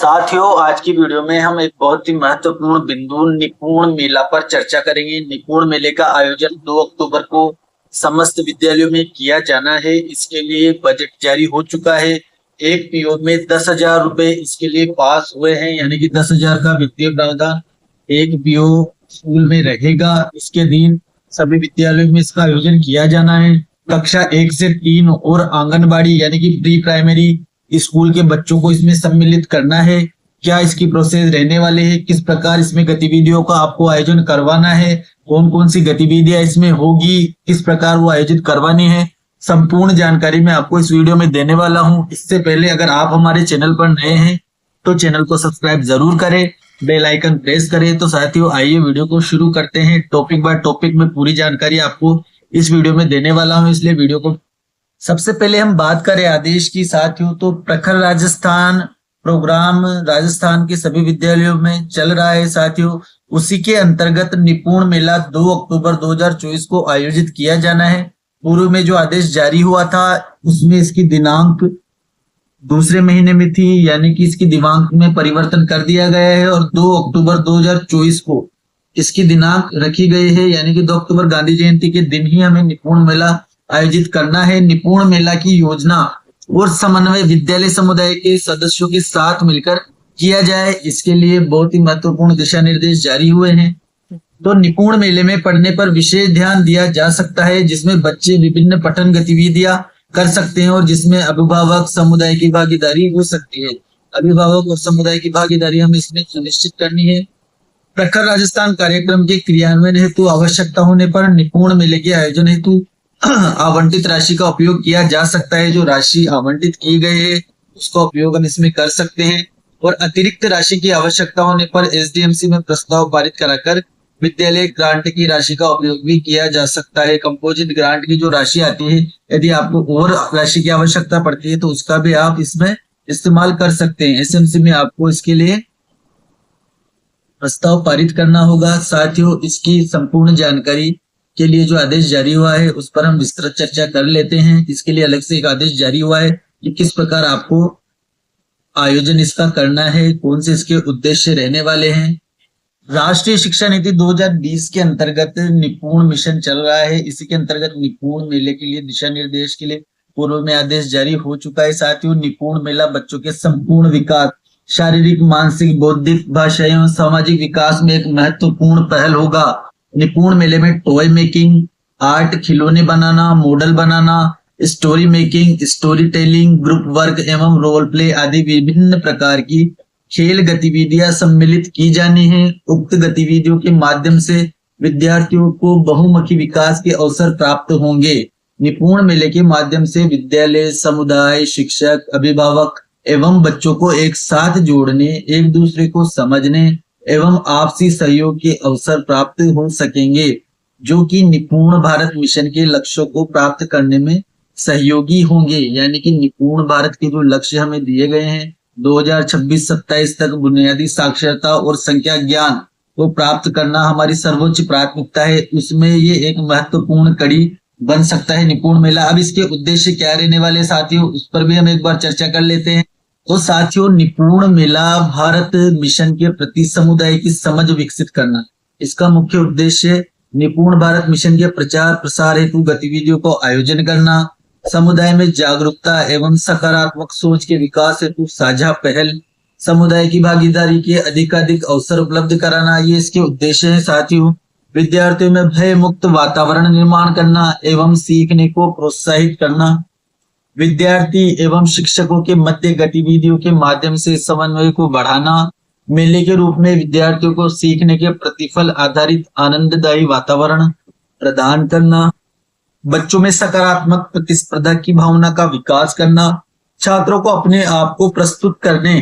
साथियों, आज की वीडियो में हम एक बहुत ही महत्वपूर्ण बिंदु निपुण मेला पर चर्चा करेंगे। निपुण मेले का आयोजन 2 अक्टूबर को समस्त विद्यालयों में किया जाना है। इसके लिए बजट जारी हो चुका है। एक पीओ में 10,000 रुपए इसके लिए पास हुए हैं, यानी कि 10,000 का वित्तीय प्रावधान एक पीओ स्कूल में रहेगा। इसके दिन सभी विद्यालयों में इसका आयोजन किया जाना है। कक्षा 1 से 3 और आंगनबाड़ी यानी कि प्री प्राइमरी स्कूल के बच्चों को इसमें सम्मिलित करना है। क्या इसकी प्रोसेस रहने वाले है, किस प्रकार इसमें गतिविधियों का आपको आयोजन करवाना है, कौन कौन सी गतिविधियां इसमें होगी, किस प्रकार वो आयोजित करवानी है, संपूर्ण जानकारी मैं आपको इस वीडियो में देने वाला हूं। इससे पहले अगर आप हमारे चैनल पर नए हैं तो चैनल को सब्सक्राइब जरूर करें, बेल आइकन प्रेस करें। तो साथियों, आइए वीडियो को शुरू करते हैं। टॉपिक बाय टॉपिक में पूरी जानकारी आपको इस वीडियो में देने वाला हूं, इसलिए वीडियो को सबसे पहले हम बात करें आदेश की साथियों, तो प्रखर राजस्थान प्रोग्राम राजस्थान के सभी विद्यालयों में चल रहा है साथियों। उसी के अंतर्गत निपुण मेला 2 अक्टूबर 2024 को आयोजित किया जाना है। पूर्व में जो आदेश जारी हुआ था उसमें इसकी दिनांक दूसरे महीने में थी, यानी कि इसकी दिनांक में परिवर्तन कर दिया गया है और 2 अक्टूबर 2024 को इसकी दिनांक रखी गई है, यानी कि 2 अक्टूबर गांधी जयंती के दिन ही हमें निपुण मेला आयोजित करना है। निपुण मेला की योजना और समन्वय विद्यालय समुदाय के सदस्यों के साथ मिलकर किया जाए, इसके लिए बहुत ही महत्वपूर्ण दिशा निर्देश जारी हुए हैं। तो निपुण मेले में पढ़ने पर विशेष ध्यान दिया जा सकता है, जिसमें बच्चे विभिन्न पठन गतिविधियां कर सकते हैं और जिसमें अभिभावक समुदाय की भागीदारी हो सकती है। अभिभावक और समुदाय की भागीदारी हमें इसमें सुनिश्चित करनी है। प्रखर राजस्थान कार्यक्रम के क्रियान्वयन हेतु आवश्यकता होने पर निपुण मेले के आयोजन हेतु आवंटित राशि का उपयोग किया जा सकता है। जो राशि आवंटित की गई है उसका उपयोग हम इसमें कर सकते हैं और अतिरिक्त राशि की आवश्यकता होने पर एसडीएमसी में प्रस्ताव पारित कराकर विद्यालय ग्रांट की राशि का उपयोग भी किया जा सकता है। कंपोजिट ग्रांट की जो राशि आती है, यदि आपको और राशि की आवश्यकता पड़ती है तो उसका भी आप इसमें इस्तेमाल कर सकते हैं। एसएमसी में आपको इसके लिए प्रस्ताव पारित करना होगा। साथियों, इसकी संपूर्ण जानकारी के लिए जो आदेश जारी हुआ है उस पर हम विस्तृत चर्चा कर लेते हैं। इसके लिए अलग से एक आदेश जारी हुआ है कि किस प्रकार आपको आयोजन इसका करना है, कौन से इसके उद्देश्य रहने वाले हैं। राष्ट्रीय शिक्षा नीति 2020 के अंतर्गत निपुण मिशन चल रहा है। इसी के अंतर्गत निपुण मेले के लिए दिशा निर्देश के लिए पूर्व में आदेश जारी हो चुका है। साथियों, निपुण मेला बच्चों के संपूर्ण विकास, शारीरिक, मानसिक, बौद्धिक, भाषा एवं सामाजिक विकास में एक महत्वपूर्ण पहल होगा। निपुण मेले में टॉय मेकिंग, आर्ट, खिलौने बनाना, मॉडल बनाना, story making, story telling, group work एवं रोल प्ले आदि विभिन्न प्रकार की खेल गतिविधियां सम्मिलित की जानी है। उक्त गतिविधियों के माध्यम से विद्यार्थियों को बहुमुखी विकास के अवसर प्राप्त होंगे। निपुण मेले के माध्यम से विद्यालय, समुदाय, शिक्षक, अभिभावक एवं बच्चों को एक साथ जोड़ने, एक दूसरे को समझने एवं आपसी सहयोग के अवसर प्राप्त हो सकेंगे, जो कि निपुण भारत मिशन के लक्ष्यों को प्राप्त करने में सहयोगी होंगे। यानी कि निपुण भारत के जो लक्ष्य हमें दिए गए हैं 2026-27 तक बुनियादी साक्षरता और संख्या ज्ञान को प्राप्त करना हमारी सर्वोच्च प्राथमिकता है। उसमें ये एक महत्वपूर्ण कड़ी बन सकता है निपुण मेला। अब इसके उद्देश्य क्या रहने वाले साथियों, उस पर भी हम एक बार चर्चा कर लेते हैं। तो साथियों, निपुण मेला भारत मिशन के प्रति समुदाय की समझ विकसित करना, इसका मुख्य उद्देश्य निपुण भारत मिशन के प्रचार प्रसार हेतु गतिविधियों को आयोजन करना, समुदाय में जागरूकता एवं सकारात्मक सोच के विकास हेतु साझा पहल, समुदाय की भागीदारी के अधिकाधिक अवसर उपलब्ध कराना, ये इसके उद्देश्य है। साथियों, विद्यार्थियों में भय मुक्त वातावरण निर्माण करना एवं सीखने को प्रोत्साहित करना, विद्यार्थी एवं शिक्षकों के मध्य गतिविधियों के माध्यम से समन्वय को बढ़ाना, मेले के रूप में विद्यार्थियों को सीखने के प्रतिफल आधारित आनंददायी वातावरण प्रदान करना, बच्चों में सकारात्मक प्रतिस्पर्धा की भावना का विकास करना, छात्रों को अपने आप को प्रस्तुत करने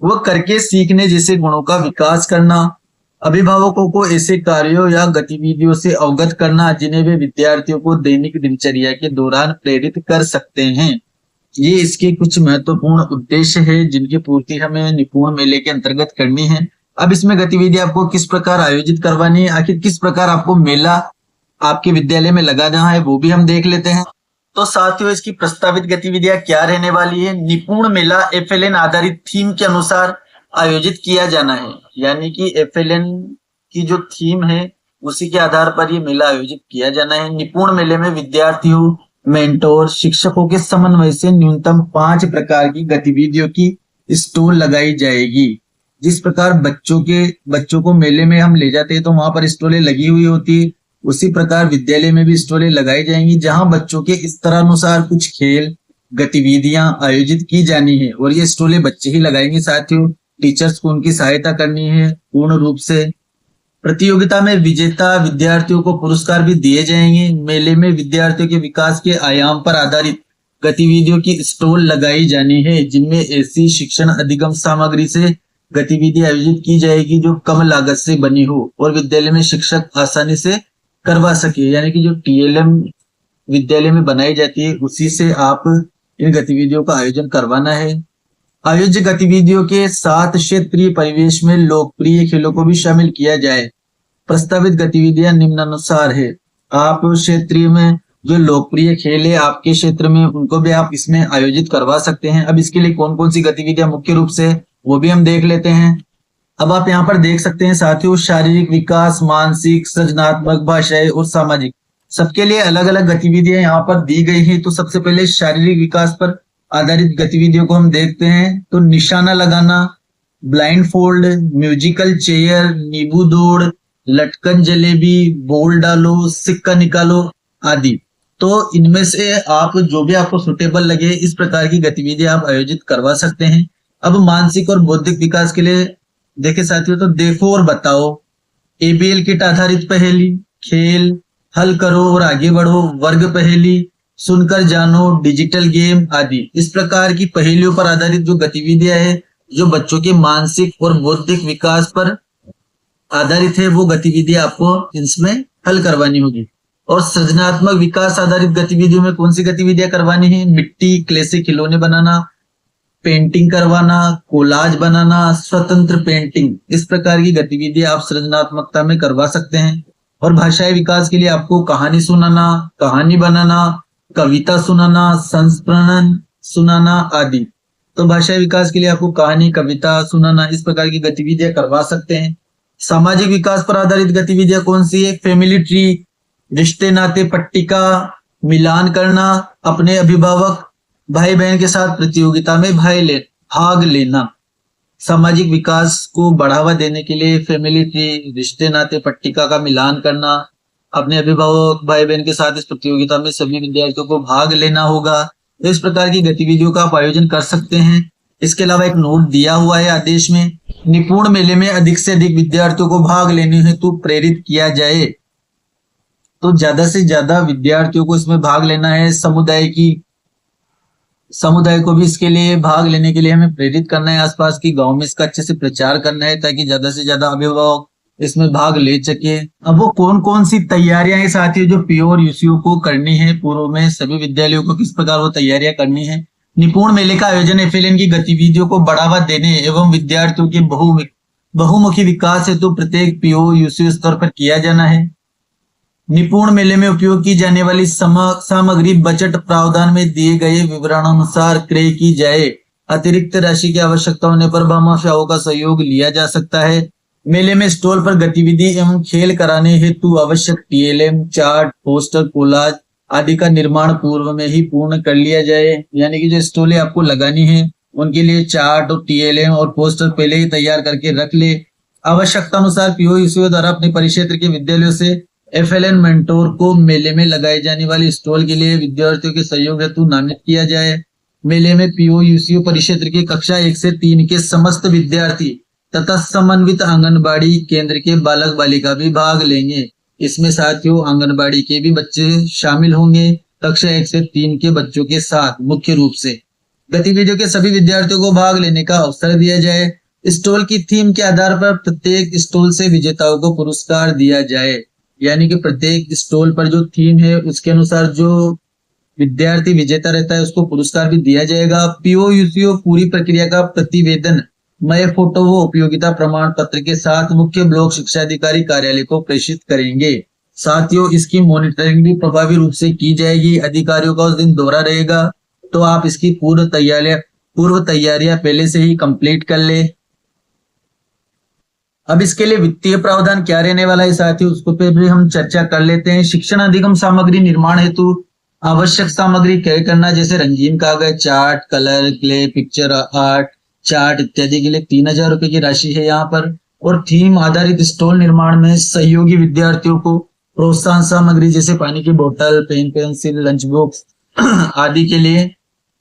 व करके सीखने जैसे गुणों का विकास करना, अभिभावकों को ऐसे कार्यों या गतिविधियों से अवगत करना जिन्हें वे विद्यार्थियों को दैनिक दिनचर्या के दौरान प्रेरित कर सकते हैं। ये इसके कुछ महत्वपूर्ण उद्देश्य है जिनकी पूर्ति हमें निपुण मेले के अंतर्गत करनी है। अब इसमें गतिविधि आपको किस प्रकार आयोजित करवानी है, आखिर किस प्रकार आपको मेला आपके विद्यालय में लगाना है, वो भी हम देख लेते हैं। तो साथियों इसकी प्रस्तावित गतिविधियां क्या रहने वाली है? निपुण मेला एफएलएन आधारित थीम के अनुसार आयोजित किया जाना है। यानी कि एफएलएन की जो थीम है उसी के आधार पर ये मेला आयोजित किया जाना है। निपुण मेले में विद्यार्थियों, मेंटोर, शिक्षकों के समन्वय से न्यूनतम 5 प्रकार की गतिविधियों की स्टॉल लगाई जाएगी। जिस प्रकार बच्चों को मेले में हम ले जाते हैं तो वहां पर स्टॉलें लगी हुई होती है, उसी प्रकार विद्यालय में भी स्टॉलें लगाई जाएंगी जहां बच्चों के इस तरह अनुसार कुछ खेल गतिविधियां आयोजित की जानी है और ये स्टॉलें बच्चे ही लगाएंगे। साथियों टीचर्स को उनकी सहायता करनी है पूर्ण रूप से। प्रतियोगिता में विजेता विद्यार्थियों को पुरस्कार भी दिए जाएंगे। मेले में विद्यार्थियों के विकास के आयाम पर आधारित गतिविधियों की स्टॉल लगाई जानी है जिनमें ऐसी शिक्षण अधिगम सामग्री से गतिविधि आयोजित की जाएगी जो कम लागत से बनी हो और विद्यालय में शिक्षक आसानी से करवा सके। यानी कि जो टीएलएम विद्यालय में बनाई जाती है उसी से आप इन गतिविधियों का आयोजन करवाना है। आयोज्य गतिविधियों के साथ क्षेत्रीय परिवेश में लोकप्रिय खेलों को भी शामिल किया जाए। प्रस्तावित गतिविधियां निम्नानुसार है। आप क्षेत्रीय में जो लोकप्रिय खेल है आपके क्षेत्र में उनको भी आप इसमें आयोजित करवा सकते हैं। अब इसके लिए कौन कौन सी गतिविधियां मुख्य रूप से वो भी हम देख लेते हैं। अब आप यहाँ पर देख सकते हैं साथियों, शारीरिक विकास, मानसिक, सृजनात्मक, भाषाई और सामाजिक, सबके लिए अलग अलग गतिविधियां यहाँ पर दी गई हैं। तो सबसे पहले शारीरिक विकास पर आधारित गतिविधियों को हम देखते हैं। तो निशाना लगाना, ब्लाइंड फोल्ड, म्यूजिकल चेयर, नींबू दौड़, लटकन जलेबी, बॉल डालो, सिक्का निकालो आदि। तो इनमें से आप जो भी आपको सुटेबल लगे इस प्रकार की गतिविधियां आप आयोजित करवा सकते हैं। अब मानसिक और बौद्धिक विकास के लिए देखे साथियों, तो देखो और बताओ, एबीएल किट आधारित पहेली, खेल, हल करो और आगे बढ़ो, वर्ग पहेली, सुनकर जानो, डिजिटल गेम आदि। इस प्रकार की पहेलियों पर आधारित जो गतिविधियां है जो बच्चों के मानसिक और बौद्धिक विकास पर आधारित है वो गतिविधियां आपको इसमें हल करवानी होगी। और सृजनात्मक विकास आधारित गतिविधियों में कौन सी गतिविधियां करवानी है? मिट्टी, क्ले से खिलौने बनाना, पेंटिंग करवाना, कोलाज बनाना, स्वतंत्र पेंटिंग, इस प्रकार की गतिविधियां आप सृजनात्मकता में करवा सकते हैं। और भाषाई विकास के लिए आपको कहानी सुनाना, कहानी बनाना, कविता सुनाना, संस्मरण सुनाना आदि। तो भाषाई विकास के लिए आपको कहानी, कविता सुनाना, इस प्रकार की गतिविधियां करवा सकते हैं। सामाजिक विकास पर आधारित गतिविधियां कौन सी है? फैमिली ट्री, रिश्ते नाते पट्टिका, मिलान करना, अपने अभिभावक भाई बहन के साथ प्रतियोगिता में भाग लेना। सामाजिक विकास को बढ़ावा देने के लिए फैमिली ट्री, रिश्ते नाते पट्टिका का मिलान करना, अपने अभिभावक भाई बहन के साथ इस प्रतियोगिता में सभी विद्यार्थियों को भाग लेना होगा। तो इस प्रकार की गतिविधियों का आप आयोजन कर सकते हैं। इसके अलावा एक नोट दिया हुआ है आदेश में, निपुण मेले में अधिक से अधिक विद्यार्थियों को भाग लेने हेतु प्रेरित किया जाए। तो ज्यादा से ज्यादा विद्यार्थियों को इसमें भाग लेना है। समुदाय को भी इसके लिए भाग लेने के लिए हमें प्रेरित करना है। आसपास की गांव में इसका अच्छे से प्रचार करना है ताकि ज्यादा से ज्यादा अभिभावक इसमें भाग ले सके। अब वो कौन कौन सी तैयारियां हैं साथियों जो पीओ और यूसीओ को करनी है पूर्व में, सभी विद्यालयों को किस प्रकार वो तैयारियां करनी है। निपुण मेले का आयोजन एफएलएन की गतिविधियों को बढ़ावा देने एवं विद्यार्थियों के बहुमुखी विकास हेतु प्रत्येक पीओ यूसीओ स्तर पर किया जाना है। निपुण मेले में उपयोग की जाने वाली सामग्री बजट प्रावधान में दिए गए विवरणानुसार क्रय की जाए। अतिरिक्त राशि की आवश्यकता होने पर भामाशाहों का सहयोग लिया जा सकता है। मेले में स्टॉल पर गतिविधि एवं खेल कराने हेतु आवश्यक टीएलएम, चार्ट, पोस्टर, कोलाज आदि का निर्माण पूर्व में ही पूर्ण कर लिया जाए। यानी कि जो स्टॉलें आपको लगानी है उनके लिए चार्ट और टीएलएम और पोस्टर पहले ही तैयार करके रख ले। आवश्यकता अनुसार पीओ यूसीओ द्वारा अपने परिक्षेत्र के विद्यालयों से एफएलएन मेंटोर को मेले में लगाई जाने वाली स्टॉल के लिए विद्यार्थियों के सहयोग हेतु नामित किया जाए। मेले में पीओ यूसीओ परिक्षेत्र की कक्षा 1 से 3 के समस्त विद्यार्थी तथा समन्वित आंगनबाड़ी केंद्र के बालक बालिका भी भाग लेंगे। इसमें साथियों आंगनबाड़ी के भी बच्चे शामिल होंगे कक्षा 1 से 3 के बच्चों के साथ। मुख्य रूप से गतिविधियों के सभी विद्यार्थियों को भाग लेने का अवसर दिया जाए। स्टॉल की थीम के आधार पर प्रत्येक स्टॉल से विजेताओं को पुरस्कार दिया जाए। यानी कि प्रत्येक स्टॉल पर जो थीम है उसके अनुसार जो विद्यार्थी विजेता रहता है उसको पुरस्कार भी दिया जाएगा। पीओ यूसीओ पूरी प्रक्रिया का प्रतिवेदन मय फोटो व उपयोगिता प्रमाण पत्र के साथ मुख्य ब्लॉक शिक्षा अधिकारी कार्यालय को प्रेषित करेंगे। साथियों इसकी मॉनिटरिंग भी प्रभावी रूप से की जाएगी। अधिकारियों का उस दिन दौरा रहेगा, तो आप इसकी पूर्व तैयारियां पहले से ही कंप्लीट कर ले। अब इसके लिए वित्तीय प्रावधान क्या रहने वाला है साथियों, उसको पे भी हम चर्चा कर लेते हैं। शिक्षण अधिगम सामग्री निर्माण हेतु आवश्यक सामग्री क्रय करना, जैसे रंगीन कागज, chart, colour, clay, picture art, chart इत्यादि के लिए 3,000 रुपए की राशि है यहाँ पर। और थीम आधारित स्टॉल निर्माण में सहयोगी विद्यार्थियों को प्रोत्साहन सामग्री, जैसे पानी की बोतल, पेन, पेंसिल, लंच बॉक्स आदि के लिए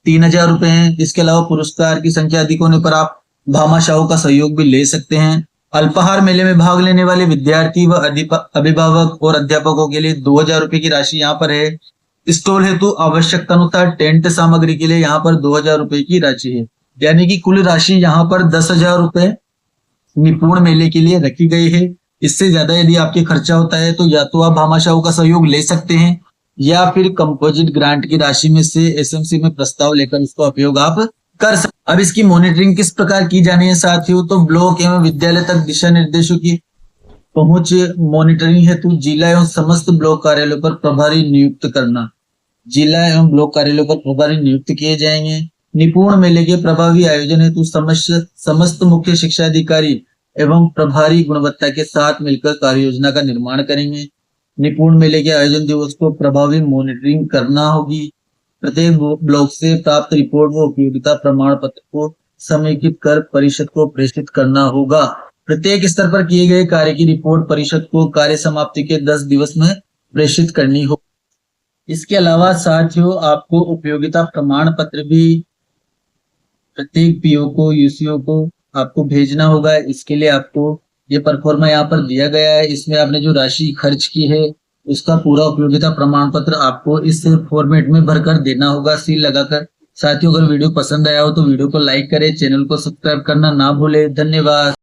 3,000 रुपए हैं। इसके अलावा पुरस्कार की संख्या अधिक होने पर आप भामाशाहों का सहयोग भी ले सकते हैं। अल्पाहार मेले में भाग लेने वाले विद्यार्थी व अभिभावक और अध्यापकों के लिए 2,000 रुपए की राशि यहाँ पर है। स्टॉल हेतु आवश्यकता अनुसार टेंट सामग्री के लिए यहाँ पर 2,000 रुपए की राशि है, यानी कि कुल राशि यहाँ पर 10,000 रुपए निपुण मेले के लिए रखी गई है। इससे ज्यादा यदि आपके खर्चा होता है तो या तो आप भामाशाहों का सहयोग ले सकते हैं, या फिर कंपोजिट ग्रांट की राशि में से एसएमसी में प्रस्ताव लेकर इसका उपयोग आप कर सकते। अब इसकी मॉनिटरिंग किस प्रकार की जानी है साथियों, तो ब्लॉक एवं विद्यालय तक दिशा निर्देशों की पहुंच मॉनिटरिंग हेतु जिला एवं समस्त ब्लॉक कार्यालयों पर प्रभारी नियुक्त करना। जिला एवं ब्लॉक कार्यालयों पर प्रभारी नियुक्त किए जाएंगे। निपुण मेले के प्रभावी आयोजन हेतु समस्त मुख्य शिक्षा अधिकारी एवं प्रभारी गुणवत्ता के साथ मिलकर कार्य योजना का निर्माण करेंगे। निपुण मेले के आयोजन दिवस को प्रभावी मॉनिटरिंग करना होगी। प्रत्येक ब्लॉक से प्राप्त रिपोर्ट व उपयोगिता प्रमाण पत्र को समेकित कर परिषद को प्रेषित करना होगा। प्रत्येक स्तर पर किए गए कार्य की रिपोर्ट परिषद को कार्य समाप्ति के 10 दिवस में प्रेषित करनी होगी। इसके अलावा साथियों आपको उपयोगिता प्रमाण पत्र भी प्रत्येक पीओ को, यूसीओ को आपको भेजना होगा। इसके लिए आपको ये परफॉर्मा यहाँ पर दिया गया है, इसमें आपने जो राशि खर्च की है उसका पूरा उपयोगिता प्रमाण पत्र आपको इस फॉर्मेट में भरकर देना होगा, सील लगाकर। साथियों अगर वीडियो पसंद आया हो तो वीडियो को लाइक करें, चैनल को सब्सक्राइब करना ना भूले। धन्यवाद।